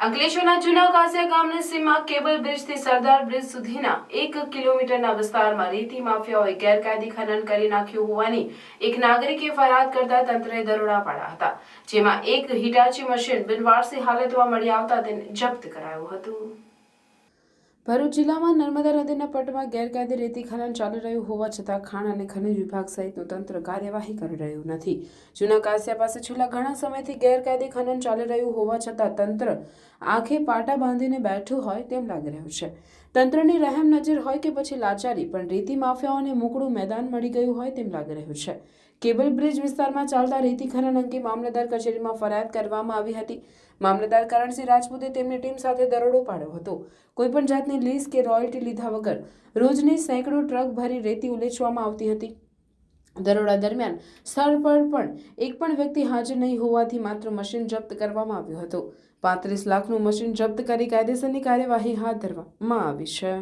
અંકલેશ્વરના જૂના કાસિયા ગામની સીમા કેબલ બ્રિજથી સરદાર બ્રિજ સુધીના 1 કિલોમીટરના વિસ્તારમાં રેતી માફિયાઓએ ગેરકાયદે ખનન કરી નાખ્યું હોવાની એક નાગરિકે ફરિયાદ કરતા તંત્રએ દરોડા પાડ્યા હતા, જેમાં એક હિટાચી મશીન બિનવારસી હાલતમાં મળી આવતા તેને જપ્ત કરાયું હતું। ભરૂચ જિલ્લામાં નર્મદા નદીના પટમાં ગેરકાયદે રેતી ખનન ચાલી રહ્યું હોવા છતાં ખાણ અને ખનિજ વિભાગ સહિતનું તંત્ર કાર્યવાહી કરી રહ્યું નથી। જૂના કાસિયા પાસે છેલ્લા ઘણા સમયથી ગેરકાયદે ખનન ચાલી રહ્યું હોવા છતાં તંત્ર આંખે પાટા બાંધીને બેઠું હોય તેમ લાગી રહ્યું છે। તંત્રની રહેમ નજર હોય કે પછી લાચારી, પણ રેતી માફિયાઓને મોકળું મેદાન મળી ગયું હોય તેમ લાગી રહ્યું છે। કેબલ બ્રિજ વિસ્તારમાં ચાલતા રેતી ખનન અંગે મામલતદાર કચેરીમાં ફરિયાદ કરવામાં આવી હતી। મામલતદાર કરણસિંહ રાજપૂતે તેમની ટીમ સાથે દરોડો પાડ્યો હતો। કોઈપણ જાતની લીઝ કે રોયલ્ટી લીધા વગર રોજની સેંકડો ટ્રક ભરી રેતી ઉલેચવામાં આવતી હતી। દરોડા દરમિયાન સ્થળ પર પણ એક પણ વ્યક્તિ હાજર નહીં હોવાથી માત્ર મશીન જપ્ત કરવામાં આવ્યું હતું। 35 લાખનું મશીન જપ્ત કરી કાયદેસરની કાર્યવાહી હાથ ધરવામાં આવી છે।